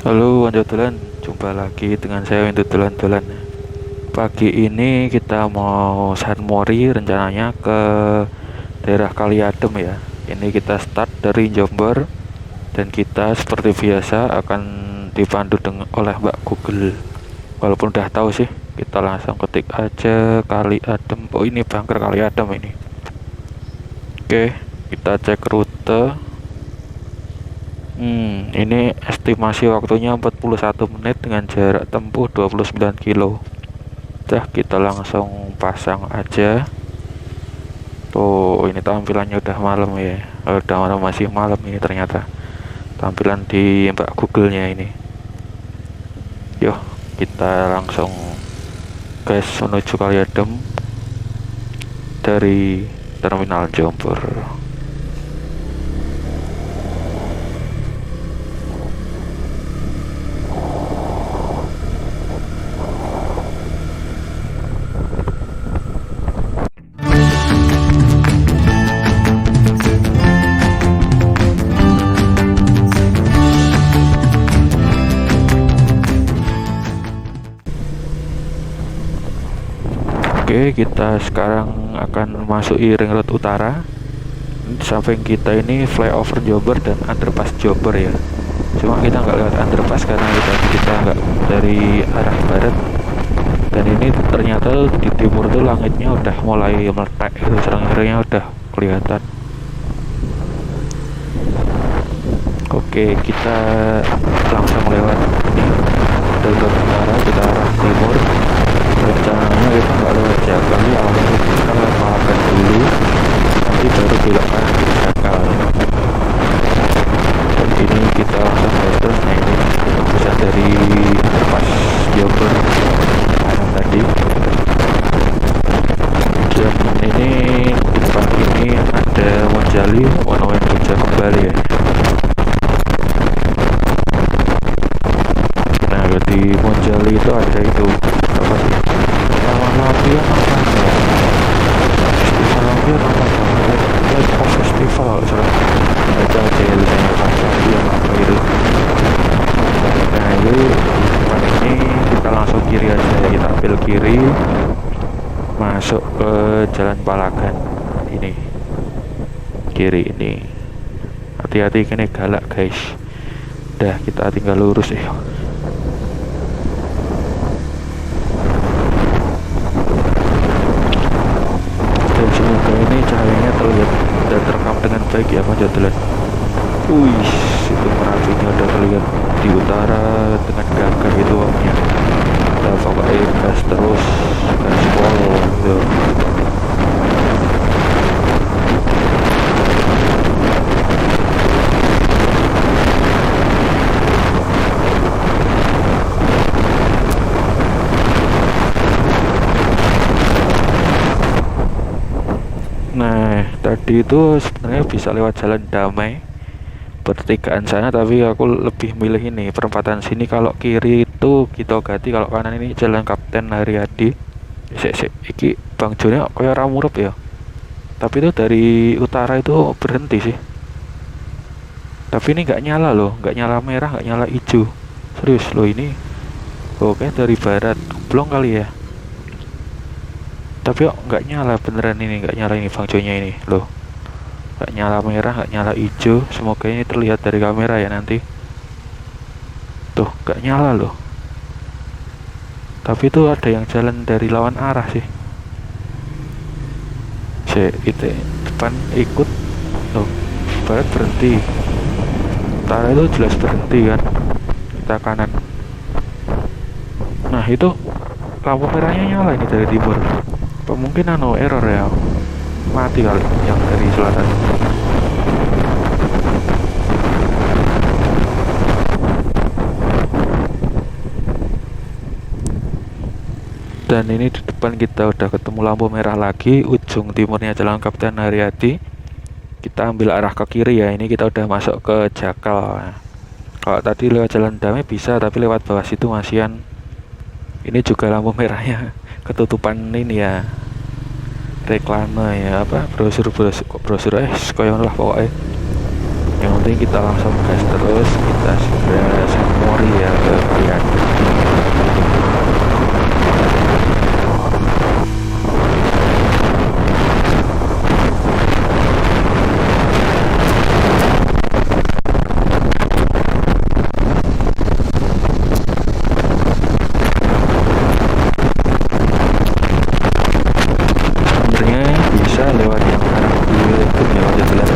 Halo, Wanjo Dolan. Jumpa lagi dengan saya Windu Dolan. Pagi ini kita mau San Mori rencananya ke daerah Kali Adem ya. Ini kita start dari Jombor dan kita seperti biasa akan dipandu oleh Mbak Google. Walaupun udah tahu sih, kita langsung ketik aja Kali Adem. Oh, ini bunker Kali Adem ini. Oke, kita cek rute. Ini estimasi waktunya 41 menit dengan jarak tempuh 29 kilo. Dah, kita langsung pasang aja. Tuh, ini tampilannya udah malam ya. Udah malam, masih malam ini ternyata. Tampilan di Mbak Google-nya ini. Yuk, kita langsung gas menuju Kaliadem dari Terminal Jombor. Oke, kita sekarang akan masuk ring road utara. Di samping kita ini flyover Jombor dan underpass Jombor ya. Cuma kita nggak lewat underpass karena kita nggak dari arah barat. Dan ini ternyata di timur tuh langitnya udah mulai meletak, itu serang-serangnya udah kelihatan. Oke, kita langsung lewat dari road utara kita arah timur. Rencananya kita nggak lewat Jakal ya, awalnya kita lewat Malabar dulu, nanti baru belok kanan di Jakal. Dan ini kita langsung terus. Nah, ini tembusan dari underpass Jombor kanan tadi. Dan ini di depan ini ada Monjali, monumen Jogja kembali ya. Nah, di Monjali itu ada itu apa sih, lawan lampion apa ya, festival lampion apa ya, light of festival salah baca aja ya tulisannya lampion apa itu. Nah, itu depan ini kita langsung kiri aja, kita ambil kiri masuk ke Jalan Palagan. Ini kiri ini, hati-hati, ini galak guys. Udah, kita tinggal lurus ya. Dan semoga ini cahayanya terlihat dan terekam dengan baik ya Mas Jatulan. Wih, itu Merapinya udah terlihat di utara dengan gagah itu waktunya. Kita pakai gas terus, gas pol gitu. Nah, tadi itu sebenarnya bisa lewat Jalan Damai pertigaan sana, tapi aku lebih milih ini perempatan sini. Kalau kiri itu Gito Gati, kalau kanan ini Jalan Kapten Haryadi. Iki Bang Joni kayak ramurup ya, tapi itu dari utara itu berhenti sih. Tapi ini nggak nyala loh, nggak nyala merah, nggak nyala hijau. Serius loh ini. Oke, dari barat blong kali ya. Tapi kok nggak nyala beneran, ini nggak nyala ini Bang Jonya ini loh. Nggak nyala merah, nggak nyala hijau. Semoga ini terlihat dari kamera ya nanti. Tuh, nggak nyala loh. Tapi itu ada yang jalan dari lawan arah sih. Itu depan ikut. Tuh, barat berhenti. Utara itu jelas berhenti kan. Kita kanan. Nah, itu lampu merahnya nyala ini dari timur. Mungkin error ya, mati kali yang dari selatan. Dan ini di depan kita udah ketemu lampu merah lagi, ujung timurnya Jalan Kapten Haryadi. Kita ambil arah ke kiri ya, ini kita udah masuk ke Jakal. Kalau tadi lewat Jalan Damai bisa, tapi lewat bawah situ masian. Ini juga lampu merahnya ketutupan ini ya, reklame ya, apa brosur koyon lah pokoknya. Yang penting kita langsung gas terus, kita segera San Mori kiri ya ke kalian. Bisa lewat yang arah kiri itu lewat jalan,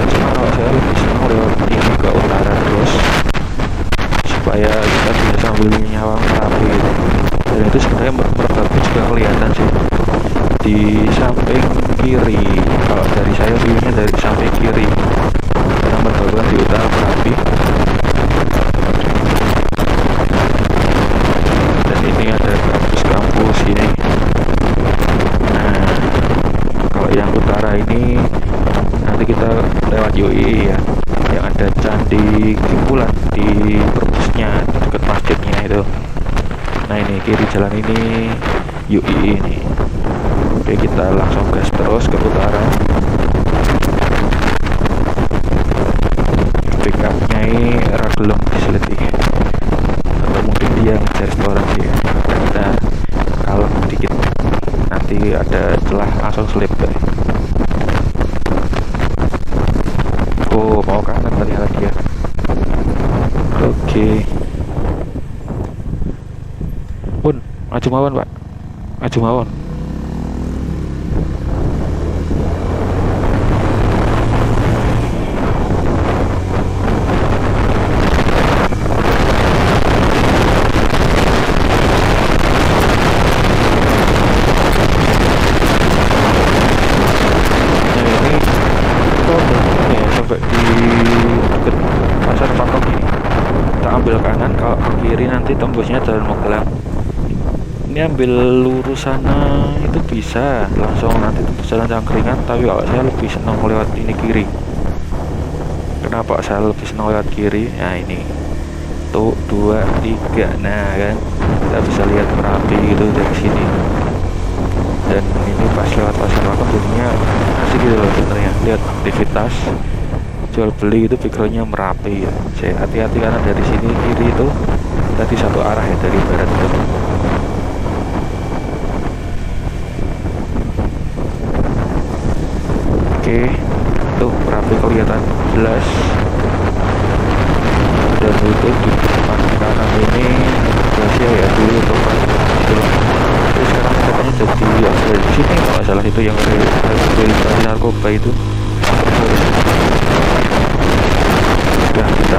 cuma kalau saya lebih senang lewat ini ke utara terus supaya kita bisa sambil nyawang Merapi gitu. Dan itu sebenarnya Merbabu juga kelihatan sih di samping kiri. Kalau dari saya viewnya dari samping kiri karena Merbabu kan di utara Merapi. Dan ini ada kampus ini. Yang utara ini nanti kita lewat UI ya, yang ada Candi Kimpulan di perbusnya di dekat masjidnya itu. Nah ini kiri jalan ini UI ini. Oke, kita langsung gas terus ke utara. Pickupnya ini ragelum diseliti atau mungkin dia ngejar restoran sih ya. Kita kalem dikit, nanti ada celah langsung slip guys. Oh mau kanan ternyata dia. Oke. Pun maju mawon pak, maju mawon. Nanti tembusnya Jalan Magelang. Ini ambil lurus sana itu bisa langsung nanti tembus Jalan Cangkringan, tapi kalau saya lebih senang lewat ini kiri. Kenapa saya lebih senang lewat kiri? Nah ini tuh 2, 3, nah kan kita bisa lihat Merapi gitu dari sini. Dan ini pas lewat pasar makan jadinya asik gitu loh sebenarnya, lihat aktivitas jual beli itu backgroundnya Merapi ya. Saya hati-hati karena dari sini kiri itu tadi satu arah ya, dari barat itu. Oke, tuh Merapi kelihatan jelas. Dan itu di depan kanan ini Gracia ya, dulu tempat itu. Tapi sekarang katanya jadi di sini kalau salah itu yang rehabilitasi narkoba itu. Udah kita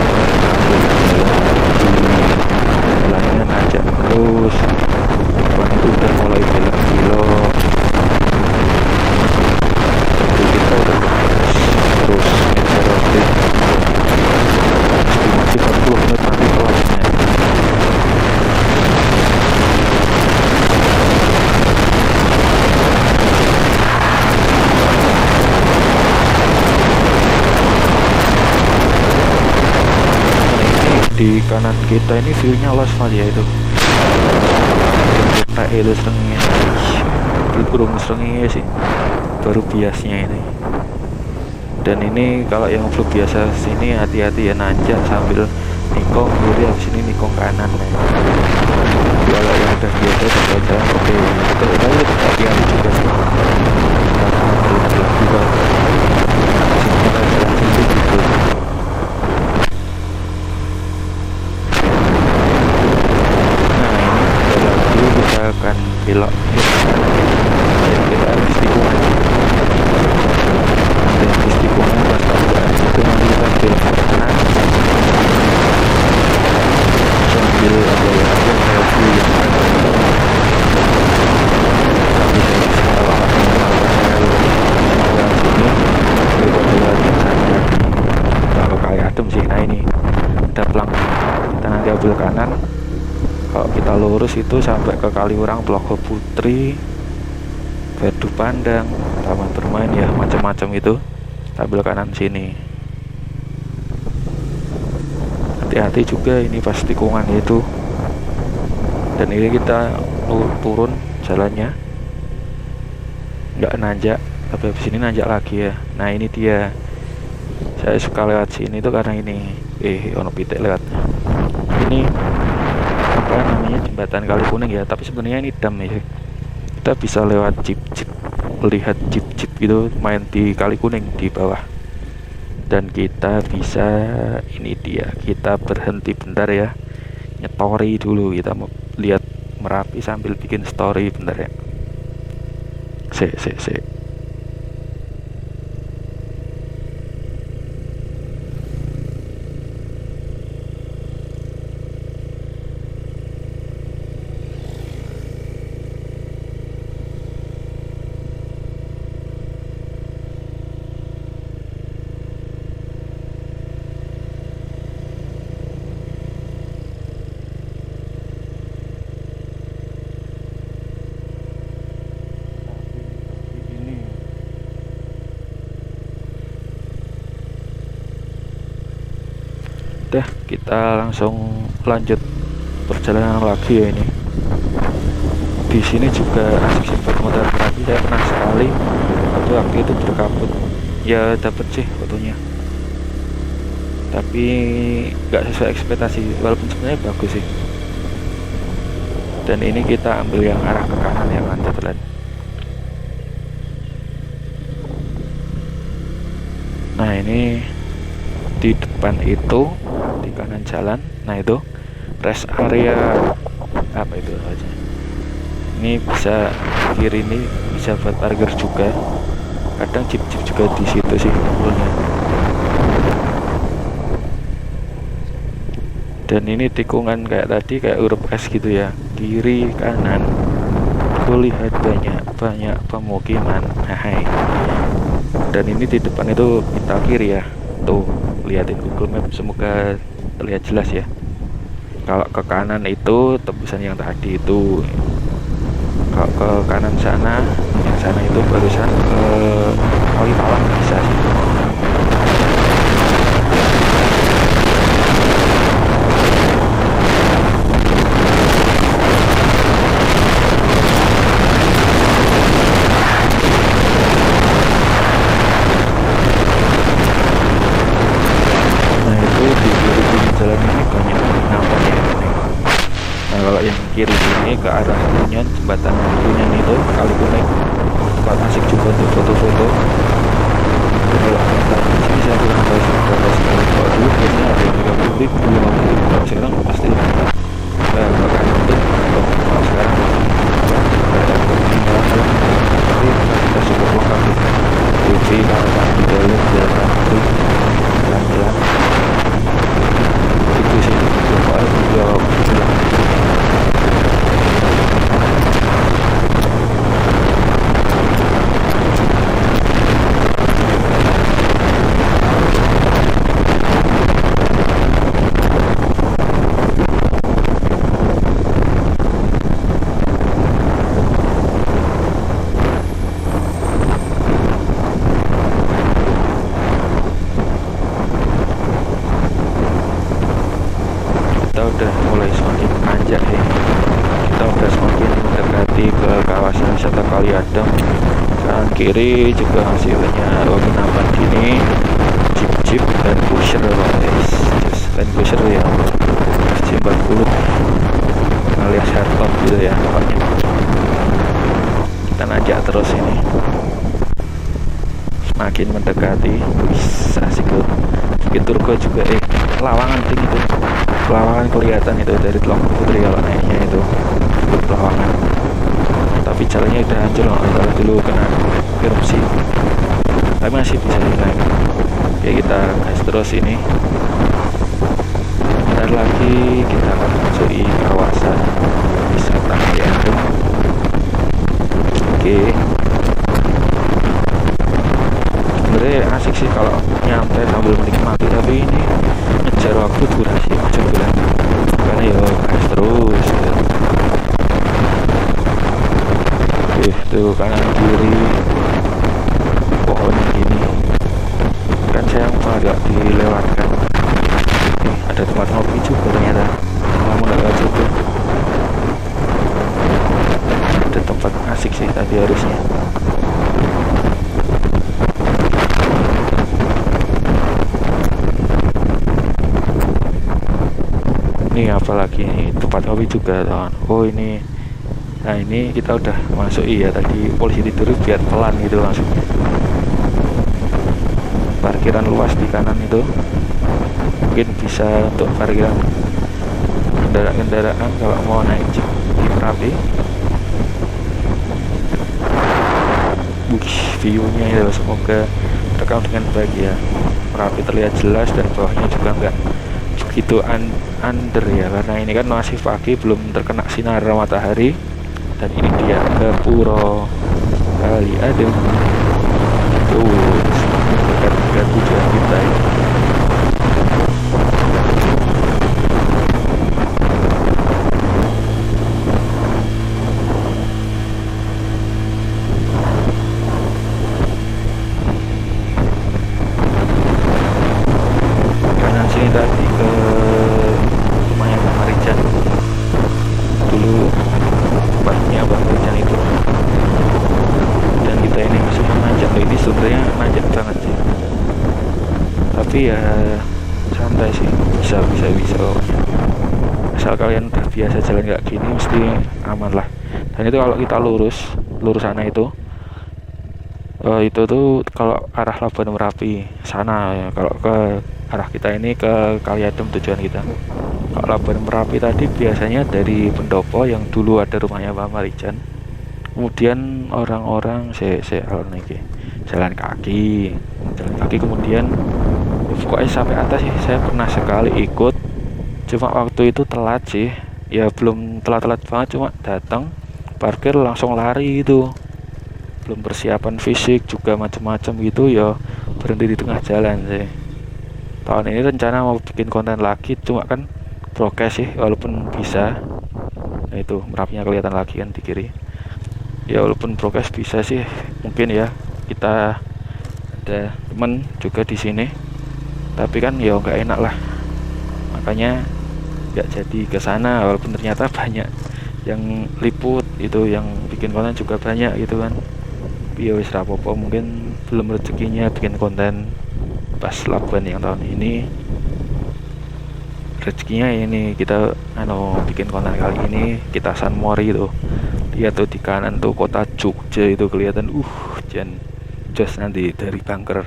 jalannya nanjak terus, depan itu udah mulai belok belok, jadi kita udah terus ngejar waktu estimasi 40 menit nanti kelasnya. Di kanan kita ini view-nya los mas ya, itu kita itu serengnya burung serengnya sih baru biasnya ini. Dan ini kalau yang vlog biasa sini hati-hati ya, nanjak sambil nikong kiri, habis ini nikong kanan ya. Kalau yang udah biasa sambil jalan oke, itu hati-hati juga sih karena belum jelas juga sini kita jalan sini gitu. Akan belok dan kita habis tikungan, dan habis tikungan pas tabrakan itu nanti kita belok kanan sambil ada yang selfie yang ada tapi saya bisa lewat saya lewat sini daripada lewat yang sana di kali adem sih. Nah ini ada pelang, kita nanti ambil kanan. Kalau kita lurus itu sampai ke Kaliurang, Plogo Putri, Gardu Pandang, taman bermain ya, macam-macam itu. Kita ambil kanan sini. Hati-hati juga ini pas tikungan itu. Dan ini kita turun jalannya, nggak nanjak, tapi habis ini nanjak lagi ya. Nah ini dia, saya suka lewat sini tuh karena ini ono pitik lewat. ini apa namanya, jembatan Kali Kuning ya, tapi sebenarnya ini dam ya. Kita bisa lewat jeep, lihat jeep gitu main di Kali Kuning di bawah. Dan kita bisa, ini dia, kita berhenti bentar ya, nyetori dulu, kita mau lihat Merapi sambil bikin story bentar ya. Se. Udah, kita langsung lanjut perjalanan lagi ya ini. Di sini juga asik sih buat motor lagi, saya pernah sekali, tapi waktu itu berkabut. Ya dapet sih fotonya, tapi nggak sesuai ekspektasi, walaupun sebenarnya bagus sih. Dan ini kita ambil yang arah ke kanan yang lanjut lan. Nah ini di depan itu, di kanan jalan, nah itu rest area apa itu aja. Ini bisa kiri, ini bisa buat parkir juga. Kadang jeep juga di situ sih kumpulnya. Dan ini tikungan kayak tadi, kayak huruf S gitu ya, kiri kanan. Kulihat banyak pemukiman. Hai. Dan ini di depan itu kita kiri ya. Tuh, lihatin Google Map, semoga terlihat jelas ya. Kalau ke kanan itu tebusan yang tadi itu. Kalau ke kanan sana, yang sana itu barusan ke Kali Palang bisa sih. Kiri sini ke arah Kunyan, jembatan Kunyan itu Kali Kuning, tempat asik juga untuk foto-foto. Kalau tadi sini saya kurang tahu berapa sekali, kalau dulu biasanya ada yang 30.000, 50.000, kalau sekarang pasti lebih. Bahkan itu kalau sekarang tapi kita cukup lengkap ya. Wifi, kawasan di dalam jalan jalan itu sih beberapa juga bilang. Udah mulai semakin menanjak ya, kita udah semakin mendekati ke kawasan wisata Kali Adem. Kanan kiri juga hasilnya penginapan gini, jeep dan pusher guys, Land Cruiser ya, C40 alias hardtop gitu ya pokoknya. Kita nanjak terus ini, semakin mendekati, bisa asik loh. Turko juga Lawangan tinggi itu, Lawangan kelihatan itu dari Teluk Putri kalau naiknya itu Lawangan, tapi jalannya udah hancur kalau dulu kena erupsi, tapi masih bisa dinaik. Oke, kita gas terus ini, bentar lagi kita akan memasuki kawasan wisata Kali Adem. Oke, sebenarnya asik sih kalau nyantai sambil menikmati, tapi ini ngejar waktu durasi macam bilang, karena ya gas terus gitu. Tuh kanan kiri pohon gini kan, sayang agak dilewatkan. Ada tempat ngopi juga ternyata, lama gak lewat situ. Ada tempat asik sih tadi harusnya. Nih apalagi nih tempat kopi juga teman. Oh ini, nah ini kita udah masuk. Iya tadi polisi tidur biar pelan gitu langsung. Parkiran luas di kanan itu mungkin bisa untuk parkiran kendaraan kalau mau naik jeep di Merapi. View-nya itu semoga rekam dengan baik ya. Merapi terlihat jelas dan bawahnya juga enggak begitu under ya, karena ini kan masih pagi belum terkena sinar matahari. Dan ini dia ke Puro Kali Adem tuh, dekat tujuan kita ya. Kanan sini tadi ke rumahnya Bang Marijan, dulu tempatnya Bang Marijan itu. Dan kita ini masih nanjak, ini sebenarnya nanjak banget sih, tapi ya santai sih, bisa asal kalian udah biasa jalan kayak gini mesti aman lah. Dan itu kalau kita lurus sana itu tuh kalau arah Labuan Merapi sana ya. Kalau ke arah kita ini ke Kali Adem tujuan kita. Kalau Labuan Merapi tadi biasanya dari Pendopo yang dulu ada rumahnya Pak Marijan, kemudian orang-orang jalan kaki kemudian ya pokoknya sampai atas sih. Saya pernah sekali ikut, cuma waktu itu telat sih ya, belum telat banget, cuma datang parkir langsung lari gitu, belum persiapan fisik juga macam-macam gitu ya, berhenti di tengah jalan sih. Tahun ini rencana mau bikin konten lagi, cuma kan prokes sih, walaupun bisa. Nah itu Merapinya kelihatan lagi kan di kiri ya, walaupun prokes bisa sih mungkin ya. Kita ada temen juga di sini, tapi kan ya nggak enak lah, makanya nggak jadi ke sana, walaupun ternyata banyak yang liput itu, yang bikin konten juga banyak gitu kan. Tapi ya wis rapopo, mungkin belum rezekinya bikin konten pas Labuan yang tahun ini. Rezekinya ini kita bikin konten kali ini kita San Mori itu. Lihat tuh di kanan tuh kota Jogja itu kelihatan jan jos nanti dari bunker,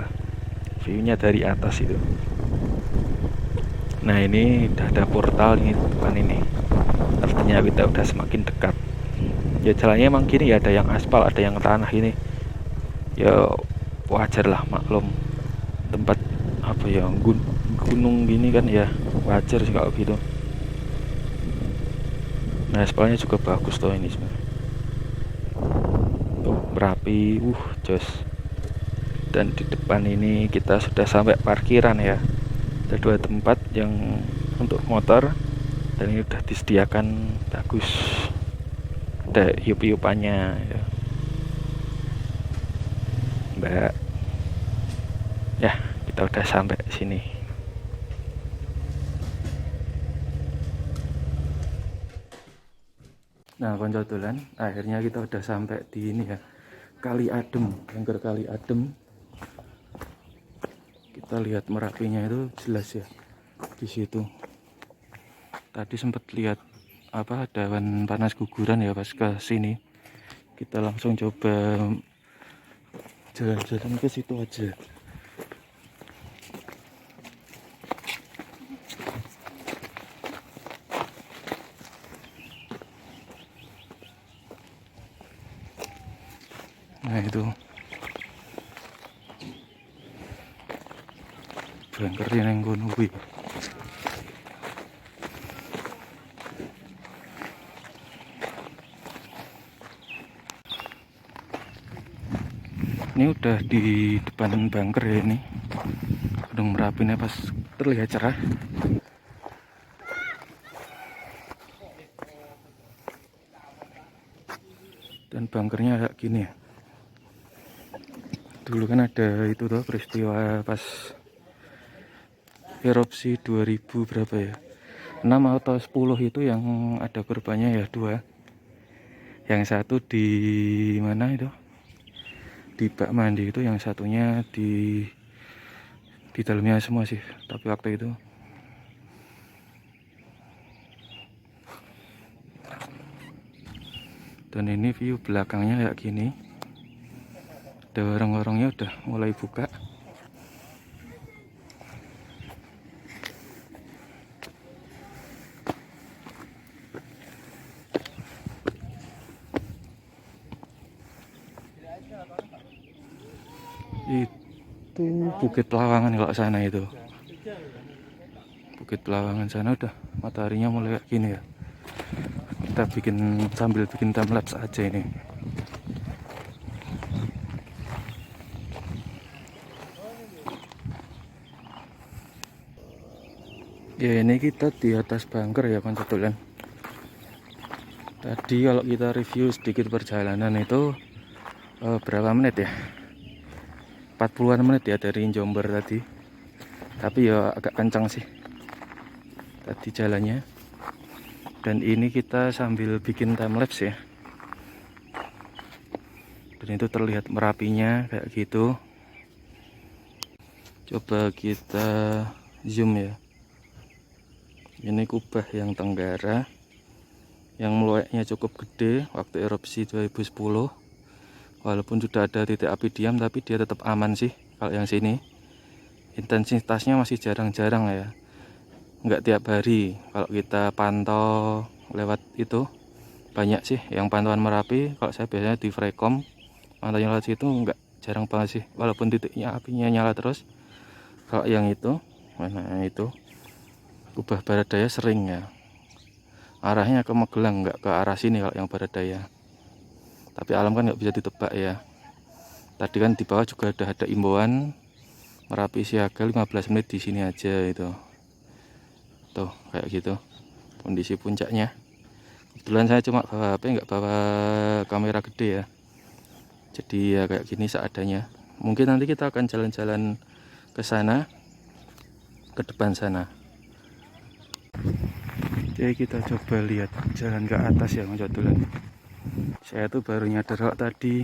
view-nya dari atas itu. Nah ini udah ada portal ini depan ini, artinya kita udah semakin dekat ya. Jalannya emang gini ya, ada yang aspal ada yang tanah ini ya, wajar lah, maklum tempat apa ya, gunung gini kan ya, wajar sih kalau gitu. Nah aspalnya juga bagus tuh ini sebenarnya. Merapi jos. Dan di depan ini kita sudah sampai parkiran ya. Ada 2 tempat yang untuk motor, dan ini udah disediakan bagus, ada yup-yupannya ya. Mbak ya, kita udah sampai sini. Nah konco dolan, akhirnya kita udah sampai di ini ya, Kali Adem, Bangker Kali Adem. Kita lihat Merapinya itu jelas ya di situ. Tadi sempat lihat apa, daun panas guguran ya pas ke sini. Kita langsung coba jalan-jalan ke situ aja. Nah itu bangker yang kono kuwi. Ini udah di depan bangker ya, ini Gunung Merapinya pas terlihat cerah. Dan bangkernya kayak gini ya. Dulu kan ada itu tuh peristiwa pas erupsi 2000 berapa ya, 6 atau 10 itu yang ada korbannya ya, 2. Yang satu di mana itu, di bak mandi itu, yang satunya di dalamnya semua sih. Tapi waktu itu Dan ini view belakangnya kayak gini. Ada warung-warungnya udah mulai buka. Itu Bukit Lawangan kalau sana itu. Bukit Lawangan sana udah mataharinya mulai kayak gini ya. Kita sambil bikin timelapse aja ini. Ya ini kita di atas bunker ya konsetulan. Tadi kalau kita review sedikit perjalanan itu berapa menit ya? 40-an menit ya dari Jomber tadi. Tapi ya agak kencang sih tadi jalannya. Dan ini kita sambil bikin timelapse ya. Dan itu terlihat Merapinya kayak gitu. Coba kita zoom ya. Ini kubah yang Tenggara yang melueknya cukup gede waktu erupsi 2010. Walaupun sudah ada titik api diam, tapi dia tetap aman sih. Kalau yang sini intensitasnya masih jarang-jarang ya, nggak tiap hari. Kalau kita pantau lewat itu banyak sih yang pantauan Merapi. Kalau saya biasanya di Frekom pantaunya lewat situ, nggak jarang banget sih, walaupun titiknya apinya nyala terus. Kalau yang itu mana itu kubah barat daya sering ya, arahnya ke Magelang, nggak ke arah sini kalau yang barat daya. Tapi alam kan nggak bisa ditebak ya. Tadi kan di bawah juga ada imbauan Merapi siaga 15 menit di sini aja itu. Tuh kayak gitu kondisi puncaknya. Kebetulan saya cuma bawa HP, nggak bawa kamera gede ya. Jadi ya kayak gini seadanya. Mungkin nanti kita akan jalan-jalan ke sana, ke depan sana. Oke, kita coba lihat jalan ke atas ya koncotulan. Saya tuh baru nyadar kalau tadi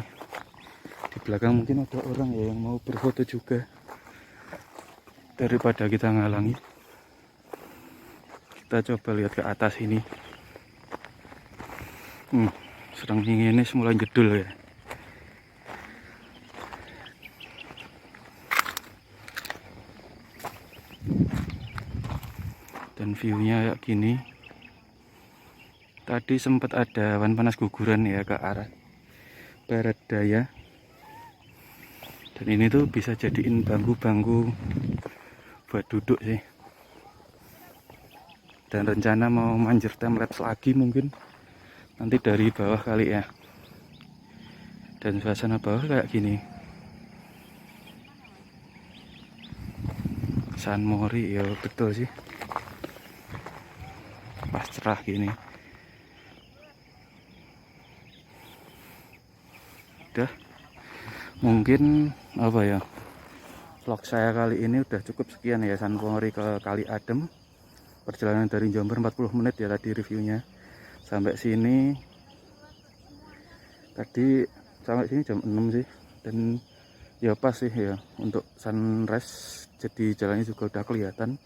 di belakang mungkin ada orang ya yang mau berfoto juga. Daripada kita ngalangi, kita coba lihat ke atas ini. Sedang dingin ini mulai jedul ya. Dan viewnya kayak gini. Tadi sempat ada awan panas guguran ya ke arah barat daya. Dan ini tuh bisa jadiin bangku-bangku buat duduk sih. Dan rencana mau manjir timelapse lagi mungkin nanti dari bawah kali ya. Dan suasana bawah kayak gini. San Mori ya betul sih. Pas cerah gini. Udah, mungkin apa ya, vlog saya kali ini udah cukup sekian ya. San Mori ke Kali Adem, perjalanan dari Jomber 40 menit ya tadi reviewnya. Sampai sini jam 6 sih. Dan ya pas sih ya untuk sunrise, jadi jalannya juga udah kelihatan.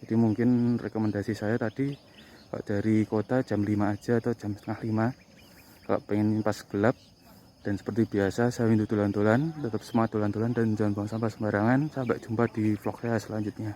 Jadi mungkin rekomendasi saya tadi kalau dari kota jam 5 aja atau jam setengah 5 kalau pengen pas gelap. Dan seperti biasa saya windu tulan-tulan, tetap semangat tulan-tulan dan jangan buang sampah sembarangan. Sampai jumpa di vlog saya selanjutnya.